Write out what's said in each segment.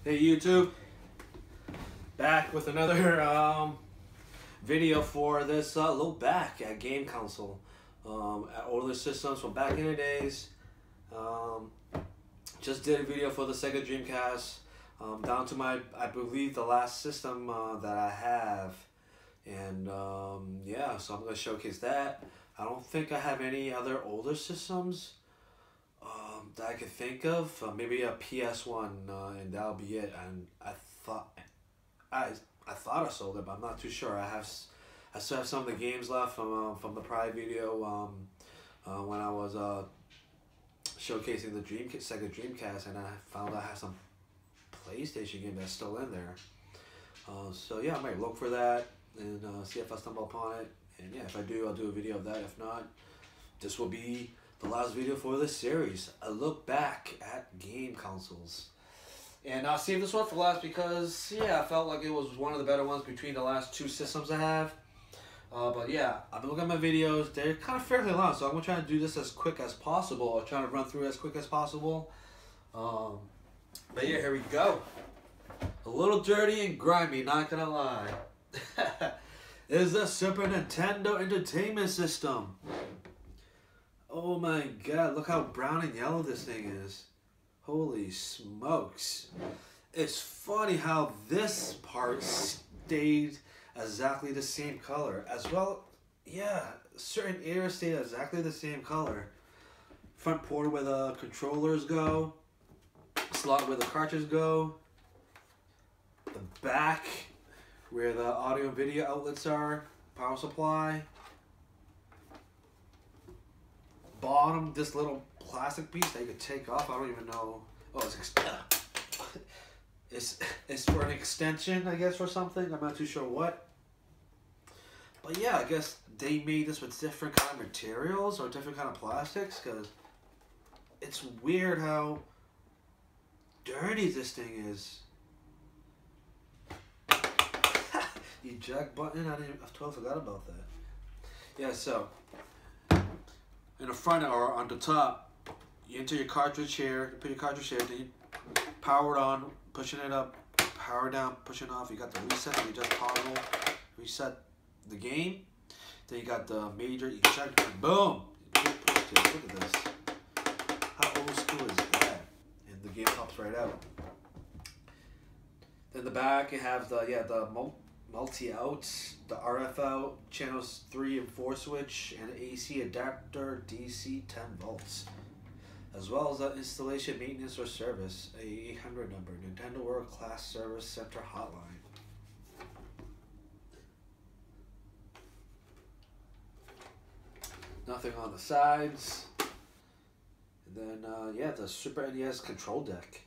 Hey YouTube, back with another video for this look back at game console, at older systems from back in the days. Just did a video for the Sega Dreamcast, down to I believe the last system that I have, and yeah, so I'm gonna showcase that. I don't think I have any other older systems that I could think of. Maybe a PS1, and that'll be it. And I thought I sold it, but I'm not too sure. I still have some of the games left from the prior video when I was showcasing the Sega Dreamcast, and I found I have some PlayStation game that's still in there. So yeah, I might look for that and see if I stumble upon it. And yeah, if I do, I'll do a video of that. If not, this will be the last video for this series, a look back at game consoles. And I'll save this one for last because, yeah, I felt like it was one of the better ones between the last two systems I have. But yeah, I've been looking at my videos. They're kind of fairly long, so I'm going to try to do this as quick as possible. Or try to run through as quick as possible. But yeah, here we go. A little dirty and grimy, not going to lie. Is the Super Nintendo Entertainment System. Oh my god, look how brown and yellow this thing is. Holy smokes. It's funny how this part stayed exactly the same color. As well, yeah, certain areas stayed exactly the same color. Front port where the controllers go. Slot where the cartridges go. The back where the audio and video outlets are. Power supply. Bottom, this little plastic piece that you could take off. I don't even know. Oh, it's for an extension, I guess, or something. I'm not too sure what. But yeah, I guess they made this with different kind of materials or different kind of plastics, because it's weird how dirty this thing is. Eject button. I totally forgot about that. Yeah, so in the front or on the top, you enter your cartridge here, you put your cartridge here, then you power it on, pushing it up, power down, pushing off. You got the reset, you just toggle, reset the game. Then you got the major eject, boom! Look at this. How old school is that? And the game pops right out. Then the back, you have the multi-outs, the RF out, channels 3 and 4 switch, and AC adapter, DC 10 volts. As well as the installation, maintenance, or service, a 800 number, Nintendo World Class Service Center hotline. Nothing on the sides. And then, yeah, the Super NES control deck.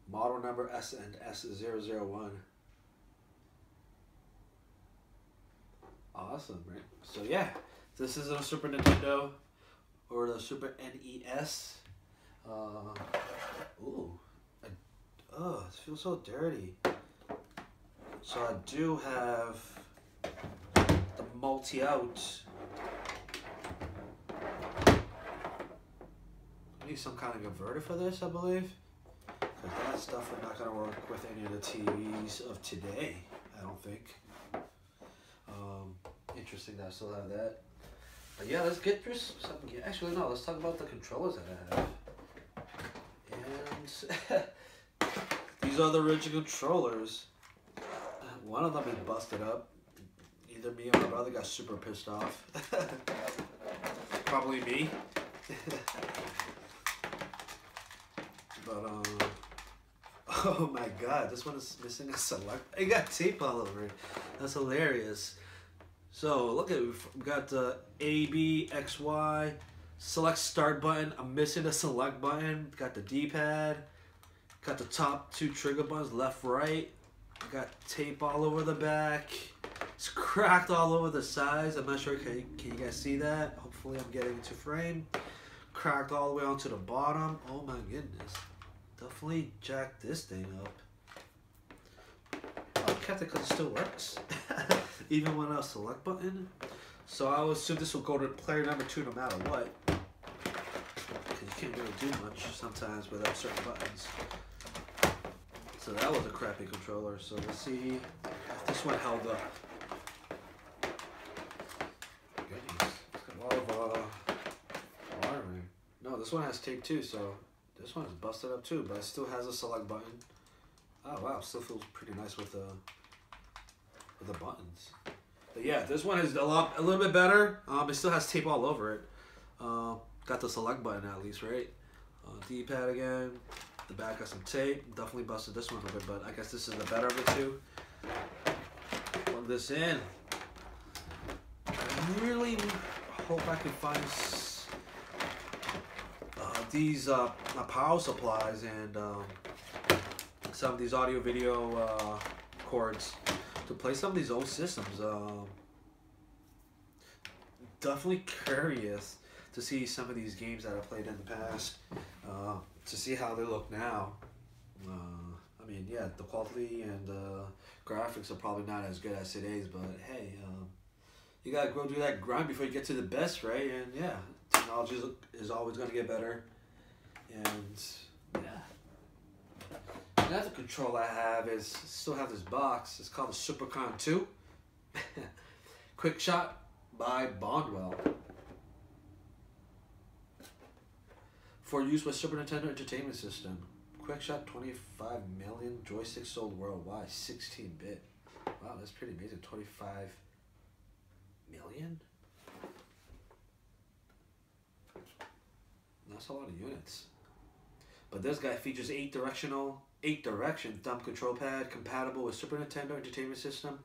Model number SNES 001. Awesome, right? So yeah, this is a Super Nintendo or the Super NES. It feels so dirty. So I do have the multi-out. I need some kind of converter for this, I believe. Because that's definitely not going to work with any of the TVs of today, I don't think. Interesting that I still have that. But yeah, let's get through something. Actually, no, let's talk about the controllers that I have. And these are the original controllers. One of them is busted up. Either me or my brother got super pissed off. Probably me. But oh my god, this one is missing a select. It got tape all over it. That's hilarious. So look at, we've got the A, B, X, Y, select start button. I'm missing the select button. Got the D-pad. Got the top two trigger buttons, left, right. Got tape all over the back. It's cracked all over the sides. I'm not sure, can you guys see that? Hopefully I'm getting into frame. Cracked all the way onto the bottom. Oh my goodness. Definitely jacked this thing up. I kept it because it still works. Even when I select button. So I would assume this will go to player number 2 no matter what. Because you can't really do much sometimes without certain buttons. So that was a crappy controller. So let's see if this one held up. Goodness, it's got a lot of wiring. No, this one has tape too, so this one is busted up too, but it still has a select button. Oh wow, still feels pretty nice with the buttons. But yeah, this one is a little bit better. It still has tape all over it. Got the select button at least, right? D-pad again. The back got some tape. Definitely busted this one a little bit, but I guess this is the better of the two. Plug this in. I really hope I can find these power supplies and some of these audio video cords to play some of these old systems. Definitely curious to see some of these games that I played in the past, to see how they look now. I mean, yeah, the quality and the graphics are probably not as good as today's, but hey, you gotta go do that grind before you get to the best, right? And yeah, technology is always gonna get better. And yeah, another control I have is still have this box. It's called the SuperCon 2. Quick Shot by Bondwell. For use with Super Nintendo Entertainment System. Quick Shot 25 million joysticks sold worldwide, 16-bit. Wow, that's pretty amazing. 25 million? That's a lot of units. But this guy features 8-direction thumb control pad compatible with Super Nintendo Entertainment System,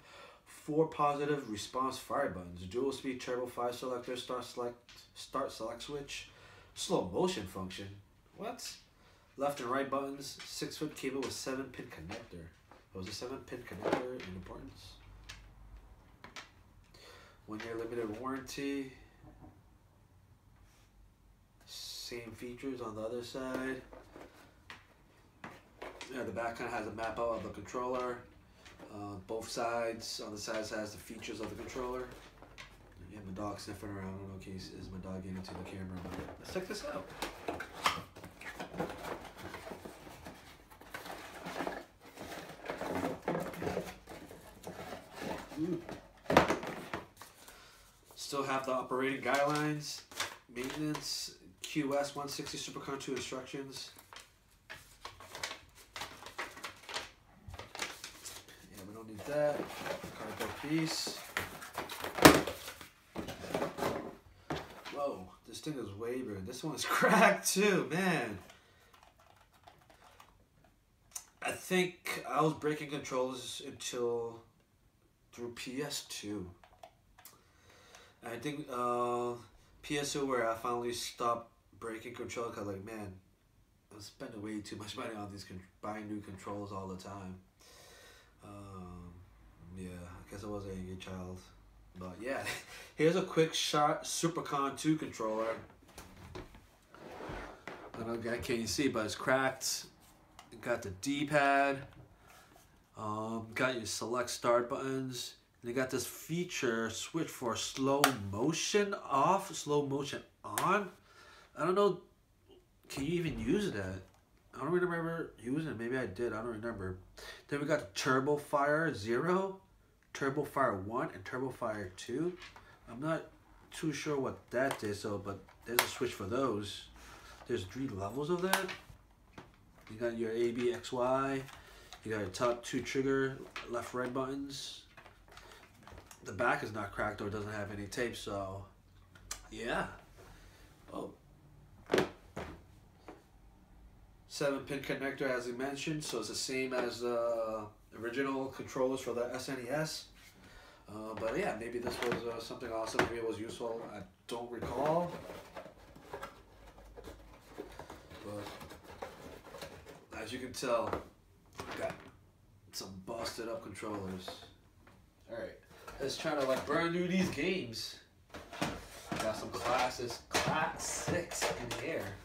4 positive response fire buttons, dual speed turbo fire selector, start select switch, slow motion function. What? Left and right buttons, 6-foot cable with 7-pin connector. Was a 7-pin connector in importance? 1-year limited warranty. Same features on the other side. Yeah, the back kind of has a map out of the controller. Both sides, on the sides has the features of the controller. Yeah, my dog sniffing around. I don't know if is my dog getting into the camera, but let's check this out. Still have the operating guidelines, maintenance, QS 160 SuperCon 2 instructions. Yeah, we don't need that. Cardboard piece. Whoa, this thing is way bigger. This one is cracked too, man. I think I was breaking controllers until through PS2. I think PS2 where I finally stopped breaking controllers because, like, man, I'm spending way too much money on these buying new controllers all the time. Yeah, I guess I was a good child. But yeah, here's a Quick Shot SuperCon 2 controller. I don't know, can you see, but it's cracked. It got the D-pad. Got your select start buttons. And you got this feature switch for slow motion off, slow motion on. I don't know, can you even use that? I don't remember using it. Maybe I did, I don't remember. Then we got the Turbo Fire 0, Turbo Fire 1, and Turbo Fire 2. I'm not too sure what that is, but there's a switch for those. There's 3 levels of that. You got your A, B, X, Y. You got your top 2 trigger, left, right buttons. The back is not cracked or doesn't have any tape, so yeah. Oh. 7-pin connector as we mentioned, so it's the same as the original controllers for the SNES. But yeah, maybe this was something awesome. Maybe it was useful. I don't recall. But as you can tell, got some busted up controllers. All right. Let's try to like burn through these games. Got some classics in here.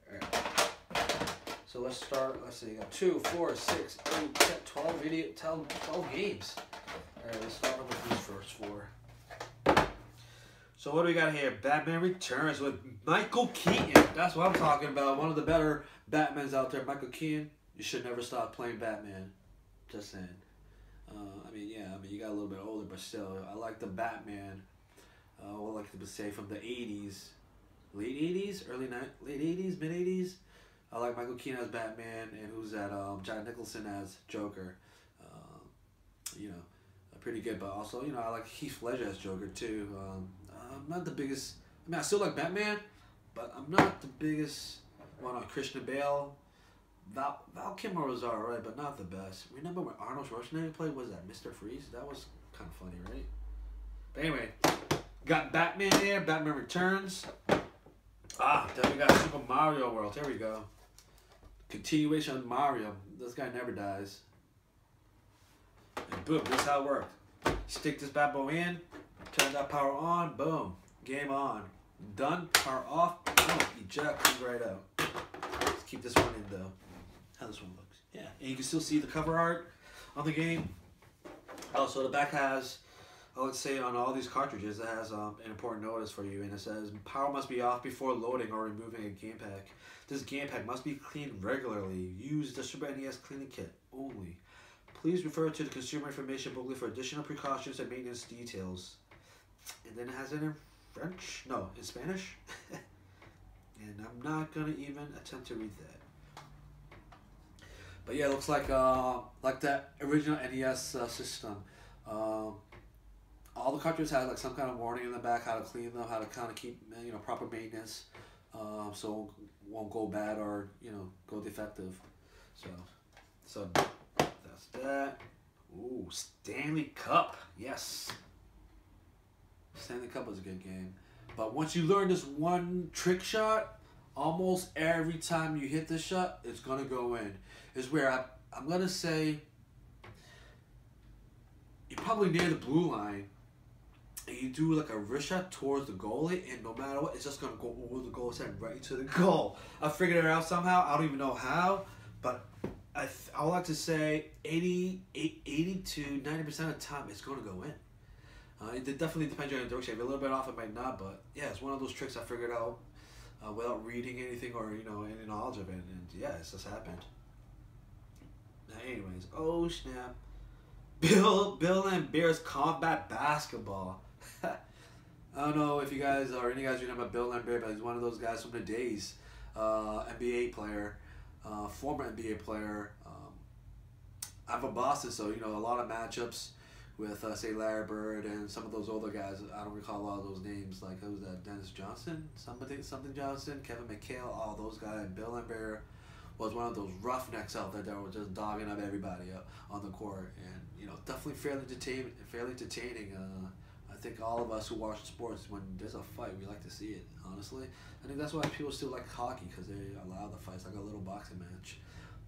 Alright. So let's start, let's see, you got 2, 4, 6, 8, 10, 12 games. Alright, let's start with these first 4. So what do we got here? Batman Returns with Michael Keaton. That's what I'm talking about. One of the better Batmans out there. Michael Keaton. You should never stop playing Batman. Just saying. I mean, yeah, I mean, you got a little bit older, but still, I like the Batman. What I like to say from the 80s. Late 80s? Late 80s? Mid 80s? I like Michael Keaton as Batman, and who's that? Jack Nicholson as Joker. You know, pretty good, but also, you know, I like Heath Ledger as Joker, too. I'm not the biggest... I mean, I still like Batman, but I'm not the biggest one on Christian Bale. Val Kilmer was alright, but not the best. Remember when Arnold Schwarzenegger played? Was that Mr. Freeze? That was kind of funny, right? But anyway, got Batman here. Batman Returns. Then we got Super Mario World. There we go. Continuation of Mario. This guy never dies. And boom, this is how it worked. Stick this bad boy in, turn that power on, boom, game on. Done, power off, boom, eject, comes right out. Let's keep this one in though. How this one looks. Yeah, and you can still see the cover art on the game. So the back has, let's say on all these cartridges, it has an important notice for you, and it says, power must be off before loading or removing a game pack. This game pack must be cleaned regularly. Use the Super NES cleaning kit only. Please refer to the consumer information booklet for additional precautions and maintenance details. And then it has it in French? No, in Spanish. And I'm not going to even attempt to read that. But yeah, it looks like that original NES system. All the cartridges have like some kind of warning in the back, how to clean them, how to kind of keep, you know, proper maintenance, so it won't go bad or, you know, go defective. So that's that. Ooh, Stanley Cup. Yes. Stanley Cup was a good game. But once you learn this one trick shot, almost every time you hit this shot, it's going to go in. Is where I'm going to say you're probably near the blue line, and you do like a wrist shot towards the goalie, and no matter what, it's just going to go over the goal and right into the goal. I figured it out somehow. I don't even know how, but I would like to say 80 to 90% of the time it's going to go in. It definitely depends on your direction. If you're a little bit off, it might not, but yeah, it's one of those tricks I figured out without reading anything or, you know, any knowledge of it, and yeah, it's just happened. Now, anyways, oh snap. Bill and Bear's Kombat Basketball. I don't know if you guys or any guys remember Bill and Bear, but he's one of those guys from the days. NBA player, former NBA player. I'm from Boston, so you know a lot of matchups with say Larry Bird and some of those older guys. I don't recall a lot of those names. Like who was that? Dennis Johnson, something Johnson, Kevin McHale, all those guys. Bill and Bear was one of those roughnecks out there that were just dogging up everybody on the court, and you know definitely fairly entertaining. I think all of us who watch sports, when there's a fight, we like to see it. Honestly, I think that's why people still like hockey, because they allow the fights, like a little boxing match.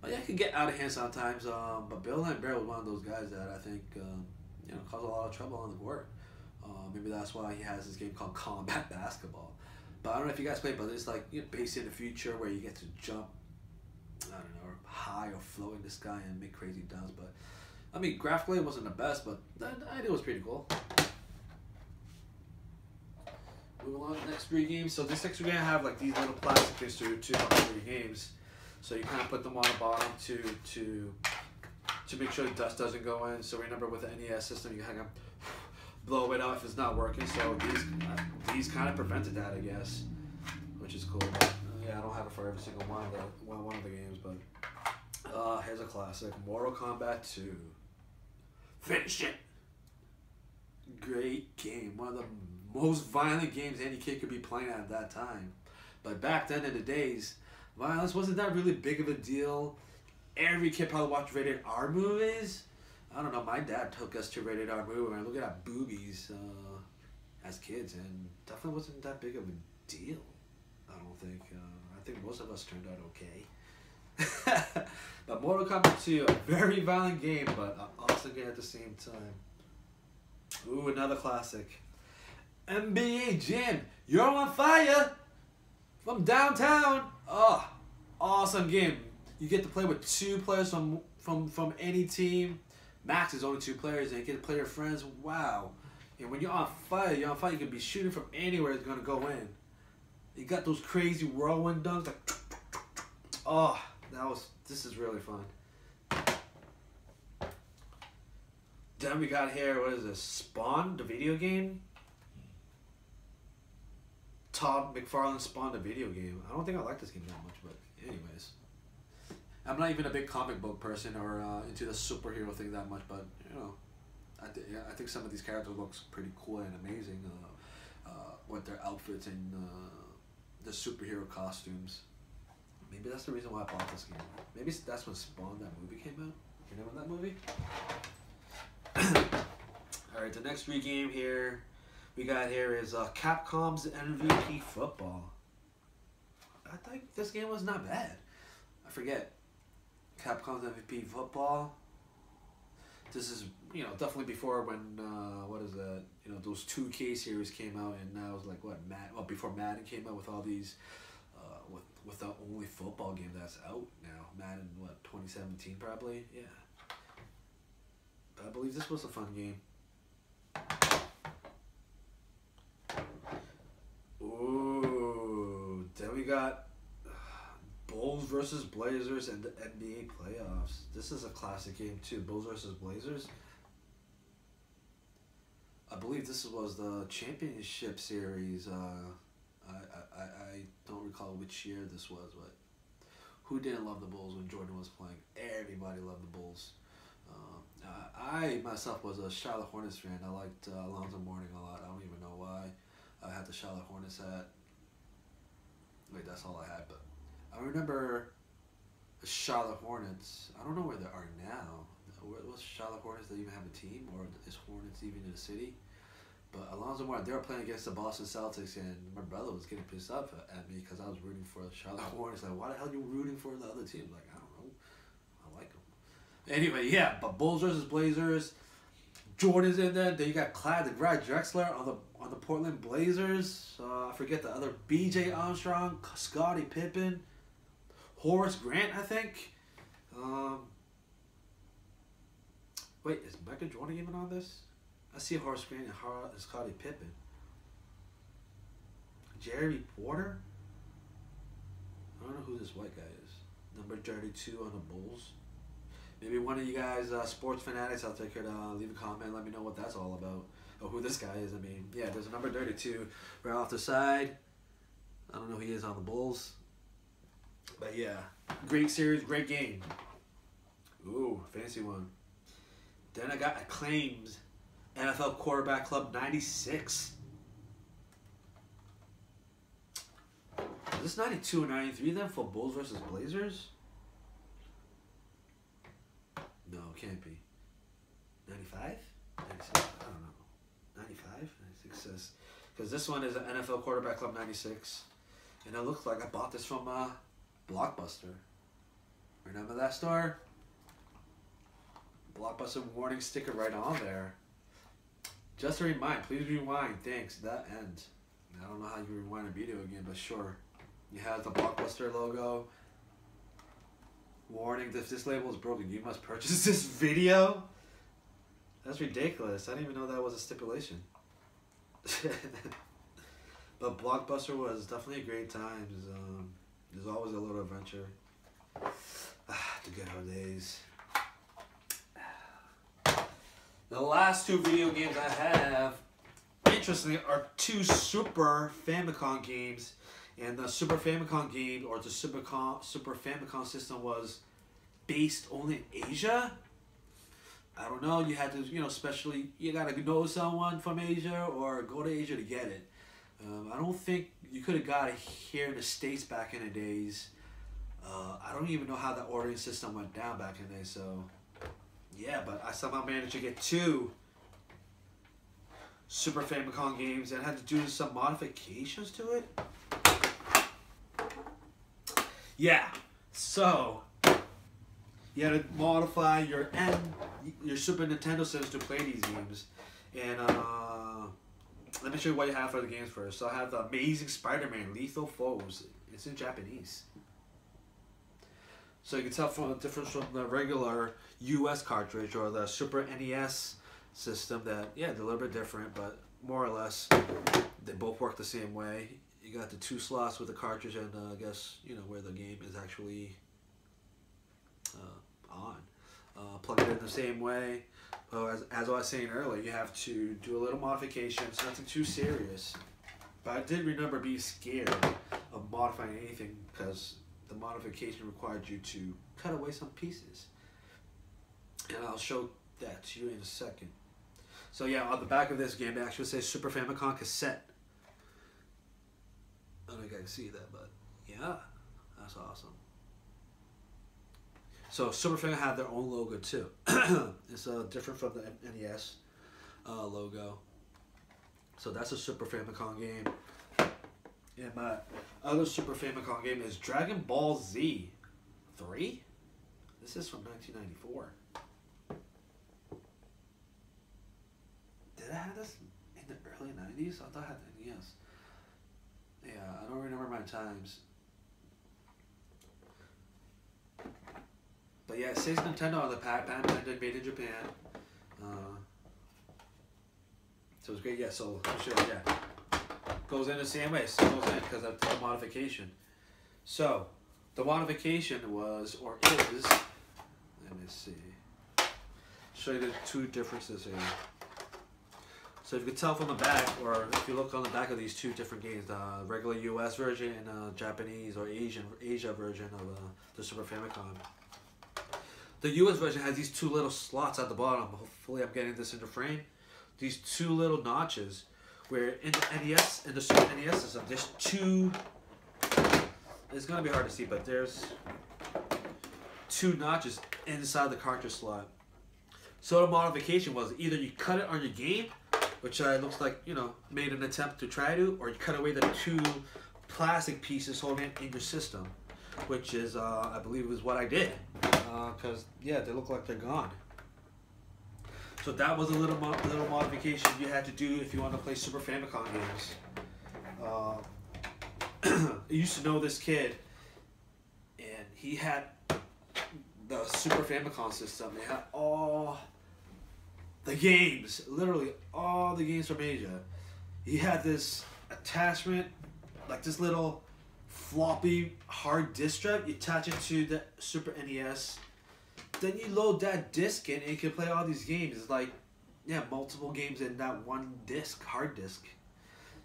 But yeah, it can get out of hand sometimes. But Bill and Bear was one of those guys that I think you know caused a lot of trouble on the court. Maybe that's why he has this game called Kombat Basketball. But I don't know if you guys play, but it's like you know, based in the future where you get to jump, I don't know, high or float in the sky and make crazy dunks. But I mean, graphically it wasn't the best, but the idea was pretty cool. Moving on to the next 3 games. So this next 3 game I have like these little plastic things to help 3 games. So you kind of put them on the bottom to make sure the dust doesn't go in. So remember with the NES system, you kind of blow it out if it's not working. So these kind of prevented that, I guess, which is cool. But, yeah, I don't have it for every single one of the games, but here's a classic: Mortal Kombat 2. Finish it. Great game. One of the most violent games any kid could be playing at that time. But back then in the days, violence wasn't that really big of a deal. Every kid probably watched rated R movies. I don't know, my dad took us to rated R movie and look at our boobies as kids, and definitely wasn't that big of a deal. I don't think. I think most of us turned out okay. But Mortal Kombat 2, a very violent game, but an awesome game at the same time. Ooh, another classic. NBA Jam, you're on fire from downtown. Oh, awesome game. You get to play with 2 players from any team. Max is only 2 players, and you get to play your friends. Wow. And when you're on fire, you can be shooting from anywhere. It's gonna go in. You got those crazy whirlwind dunks. Like, oh, This is really fun. Then we got here, what is this? Spawn, the video game? Todd McFarlane Spawn, the video game. I don't think I like this game that much, but anyways. I'm not even a big comic book person or into the superhero thing that much, but you know, I think some of these characters looks pretty cool and amazing with their outfits and the superhero costumes. Maybe that's the reason why I bought this game. Maybe that's when Spawn, that movie, came out. You know that movie? Alright, the next free game here we got here is Capcom's MVP Football. I think this game was not bad. I forget. Capcom's MVP Football. This is, you know, definitely before when, what is that? You know, those 2K series came out, and now it's like, what, before Madden came out with all these, with the only football game that's out now. Madden, what, 2017 probably? Yeah. But I believe this was a fun game. Ooh, then we got Bulls versus Blazers and the NBA playoffs. This is a classic game too. Bulls versus Blazers. I believe this was the championship series. I don't recall which year this was, but who didn't love the Bulls when Jordan was playing? Everybody loved the Bulls. I myself was a Charlotte Hornets fan. I liked Alonzo Mourning a lot. I don't even know why. I had the Charlotte Hornets hat. Wait, that's all I had, but I remember the Charlotte Hornets. I don't know where they are now. Was Charlotte Hornets, they even have a team, or is Hornets even in the city? But Alonzo Mourning, they were playing against the Boston Celtics, and my brother was getting pissed off at me because I was rooting for the Charlotte Hornets. Like, why the hell are you rooting for the other team? Like, I don't know. I like them. Anyway, yeah, but Bulls versus Blazers. Jordan's in there. Then you got Clyde Drexler on the Portland Blazers. I forget the other. B.J. Armstrong, Scottie Pippen, Horace Grant, I think. Wait, is Michael Jordan even on this? I see Horace Grant and Scottie Pippen. Jerry Porter? I don't know who this white guy is. Number 32 on the Bulls. Maybe one of you guys, sports fanatics out there, could leave a comment, let me know what that's all about, or who this guy is. I mean, yeah, there's a number 32 right off the side. I don't know who he is on the Bulls. But yeah, great series, great game. Ooh, fancy one. Then I got Acclaim's NFL Quarterback Club 96. Is this 92 or 93 then for Bulls versus Blazers? No, it can't be. 95? 96? I don't know. 95? 96 says. Because this one is an NFL Quarterback Club 96. And it looks like I bought this from Blockbuster. Remember that store? Blockbuster warning sticker right on there. Just a remind, please rewind. Thanks. That end. I don't know how you rewind a video again, but sure. You have the Blockbuster logo. Warning, if this label is broken, you must purchase this video? That's ridiculous. I didn't even know that was a stipulation. But Blockbuster was definitely a great time. There's always a little adventure. The good old days. The last two video games I have, interestingly, are two Super Famicom games. And the Super Famicom game, or the Super Famicom system, was based only in Asia. I don't know. You had to, you know, especially, you got to know someone from Asia or go to Asia to get it. I don't think you could have got it here in the States back in the days. I don't even know how the ordering system went down back in the day. So, yeah, but I somehow managed to get two Super Famicom games and had to do some modifications to it. Yeah, so you had to modify your Super Nintendo system to play these games. And let me show you what you have for the games first. So I have the Amazing Spider-Man Lethal Foes. It's in Japanese. So you can tell from the difference from the regular US cartridge or the Super NES system that, yeah, they're a little bit different, but more or less they both work the same way. You got the two slots with the cartridge and I guess, you know, where the game is actually plug it in the same way. Well, as I was saying earlier, you have to do a little modification. It's nothing too serious. But I did remember being scared of modifying anything because the modification required you to cut away some pieces. And I'll show that to you in a second. So yeah, on the back of this game, it actually says Super Famicom cassette. I don't think I can see that, but yeah, that's awesome. So Super Famicom had their own logo too. It's different from the NES logo. So that's a Super Famicom game. And my other Super Famicom game is Dragon Ball Z 3. This is from 1994. Did I have this in the early 90s? I thought I had the NES. Yeah, I don't remember my times. But yeah, it says Nintendo on the pack. Bandai made in Japan. So it's great. Yeah, so I'm sure, yeah. Goes in the same way. So goes in because of the modification. So the modification was, or is, let me see. Show you the two differences here. So if you can tell from the back, or if you look on the back of these two different games, the regular US version and Japanese or Asia version of the Super Famicom. The US version has these two little slots at the bottom. Hopefully I'm getting this into frame. These two little notches, where in the NES, in the Super NES system, there's two, it's gonna be hard to see, but there's two notches inside the cartridge slot. So the modification was either you cut it on your game, which looks like, you know, made an attempt to try to, or you cut away the two plastic pieces holding it in your system, which is, I believe is what I did, because, yeah, they look like they're gone. So that was a little modification you had to do if you want to play Super Famicom games. I used to know this kid, and he had the Super Famicom system. They had all the games, literally all the games from Asia. He had this attachment, like this little floppy hard disk drive. You attach it to the Super NES. Then you load that disc in and you can play all these games. It's like, yeah, multiple games in that one disc, hard disk.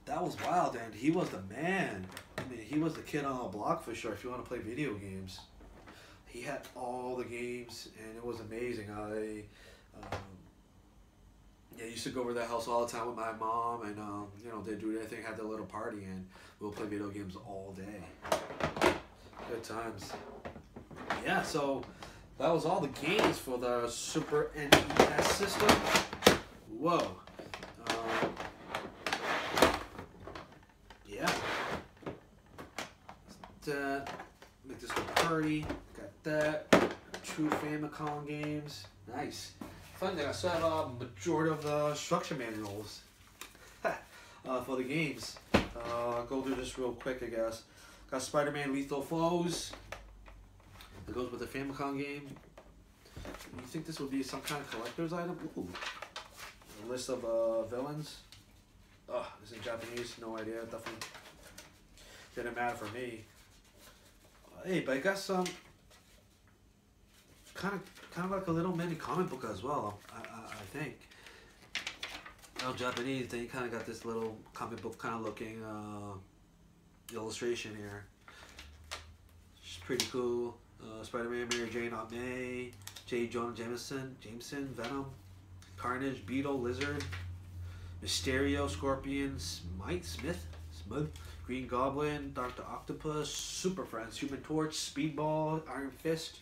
That was wild, and he was the man. I mean, he was the kid on the block for sure if you want to play video games. He had all the games, and it was amazing. Yeah, I used to go over to their house all the time with my mom, and you know, they'd do their thing, have their little party, and we'll play video games all day. Good times. Yeah, so that was all the games for the Super NES system. Whoa. Yeah. That. Make this look pretty. Got that. Two Famicom games. Nice. Fun thing, I still have a majority of the instruction manuals for the games. I'll go through this real quick, I guess. Got Spider-Man Lethal Foes. That goes with the Famicom game. You think this would be some kind of collector's item? Ooh. A list of villains. Oh, it's in Japanese. No idea. Definitely didn't matter for me. Hey, but I got some kind of like a little mini comic book as well. I think. Oh, Japanese. They kind of got this little comic book kind of looking illustration here. It's pretty cool. Spider-Man, Mary Jane, Aunt May, J. Jonah Jameson, Venom, Carnage, Beetle, Lizard, Mysterio, Scorpion, Smith, Green Goblin, Dr. Octopus, Super Friends, Human Torch, Speedball, Iron Fist,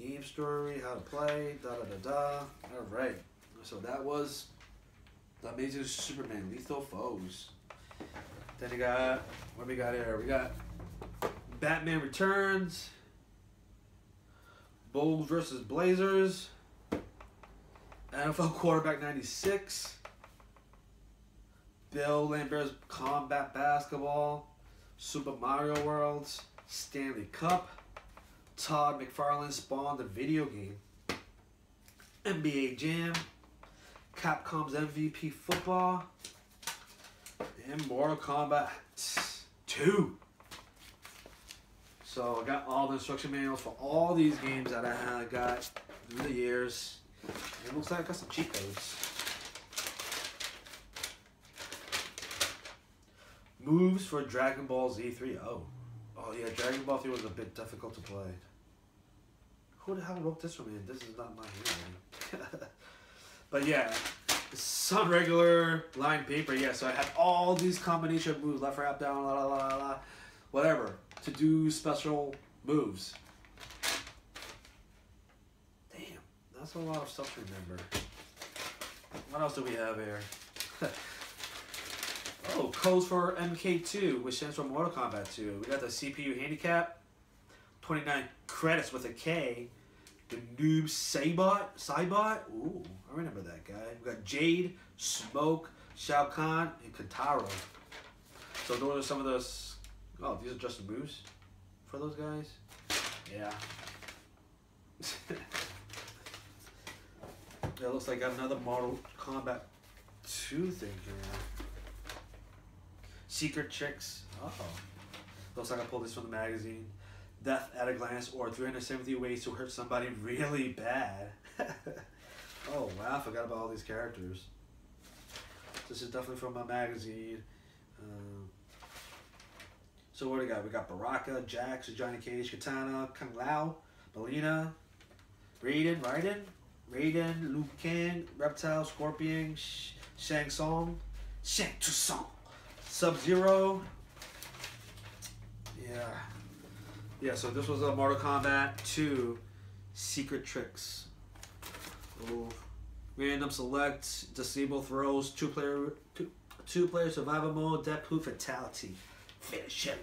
Game Story, How to Play, Alright, so that was the Amazing Superman, Lethal Foes. Then you got, what we got here? We got Batman Returns, Bulls versus Blazers, NFL Quarterback 96, Bill Lambert's Kombat Basketball, Super Mario Worlds, Stanley Cup, Todd McFarlane Spawn the video game, NBA Jam, Capcom's MVP Football, and Mortal Kombat 2. So I got all the instruction manuals for all these games that I got through the years. It looks like I got some cheat codes. Moves for Dragon Ball Z3. Oh yeah, Dragon Ball 3 was a bit difficult to play. Who the hell wrote this for me? This is not my handwriting. But yeah, some regular line paper. Yeah, so I had all these combination moves, left, right, up, down, la la la la la, whatever, to do special moves. Damn, that's a lot of stuff to remember. What else do we have here? Oh, codes for MK2, which stands for Mortal Kombat 2. We got the CPU handicap, 29 credits with a K. The Noob Saibot. Ooh, I remember that guy. We got Jade, Smoke, Shao Kahn, and Kentaro. So those are some of those. Oh, these are just the moves for those guys. Yeah. That looks like another Mortal Kombat 2 thing here. Secret Tricks. Oh. Looks like I pulled this from the magazine. Death at a Glance, or 370 Ways to Hurt Somebody Really Bad. Oh wow, I forgot about all these characters. This is definitely from my magazine. So what do we got? We got Baraka, Jax, Johnny Cage, Katana, Kung Lao, Melina, Raiden, Liu Kang, Reptile, Scorpion, Shang Tsung, Sub-Zero. Yeah, so this was a Mortal Kombat 2 Secret Tricks. Ooh. Random select, disable throws, two player survival mode, Deadpool fatality. Finish him.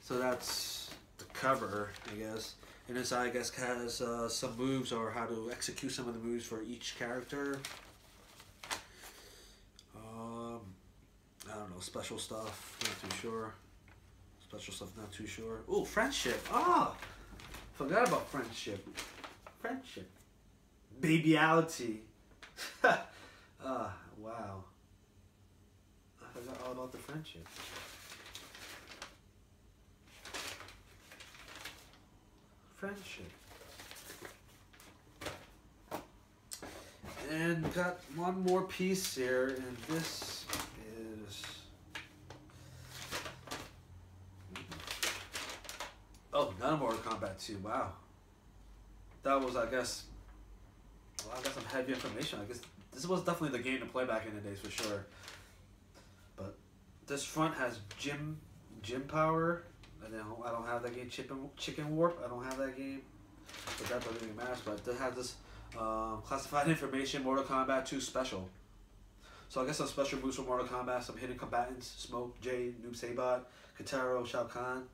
So that's the cover, I guess. And inside, I guess, has some moves or how to execute some of the moves for each character. I don't know, special stuff, not too sure. Special stuff, not too sure. Oh, friendship. Ah, forgot about friendship. Friendship. Babyality. Wow. I forgot all about the friendship. Friendship. And got one more piece here, and this is... Oh, none Mortal Kombat 2. Wow. That was, I guess... Well, I got some heavy information. I guess this was definitely the game to play back in the days for sure. But this front has gym power. And then I don't have that game. Chicken Warp. I don't have that game. But that doesn't even matter. But it has this classified information. Mortal Kombat 2 special. So I guess some special moves for Mortal Kombat. Some hidden combatants. Smoke, Jade, Noob Saibot, Kentaro, Shao Kahn.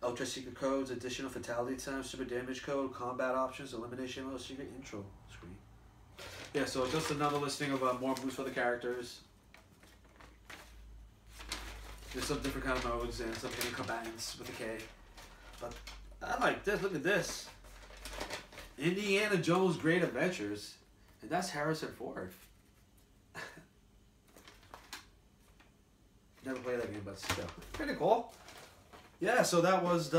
Ultra secret codes, additional fatality time, super damage code, combat options, elimination mode, secret intro screen. Yeah, so just another listing of more moves for the characters. There's some different kind of modes and some hidden combatants with a K. But I like this. Look at this. Indiana Jones Great Adventures. And that's Harrison Ford. Never played that game, but still. Pretty cool. Yeah, so that was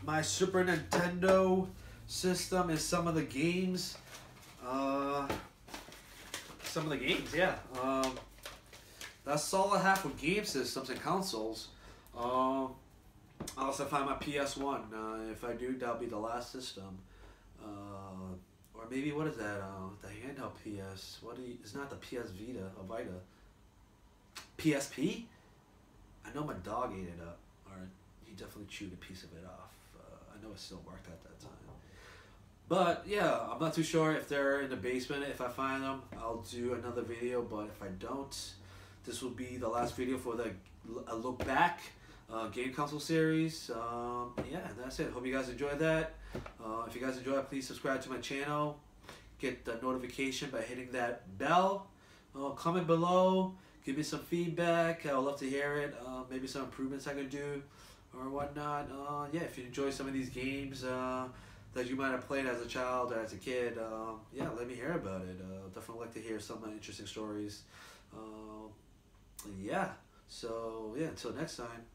my Super Nintendo system and some of the games. Yeah. That's all I have for game systems and consoles. I'll also find my PS1. If I do, that'll be the last system. Or maybe, what is that? The handheld PS. It's not the PS Vita or Vita. PSP? I know my dog ate it up, or he definitely chewed a piece of it off. I know it still worked at that time. But yeah, I'm not too sure if they're in the basement. If I find them, I'll do another video, but if I don't, this will be the last video for the look back game console series. Yeah, that's it. Hope you guys enjoyed that. If you guys enjoyed it, please subscribe to my channel. Get the notification by hitting that bell. Comment below. Give me some feedback. I would love to hear it. Maybe some improvements I could do or whatnot. Yeah, if you enjoy some of these games that you might have played as a child or as a kid, yeah, let me hear about it. Definitely like to hear some interesting stories. Yeah, so yeah, until next time.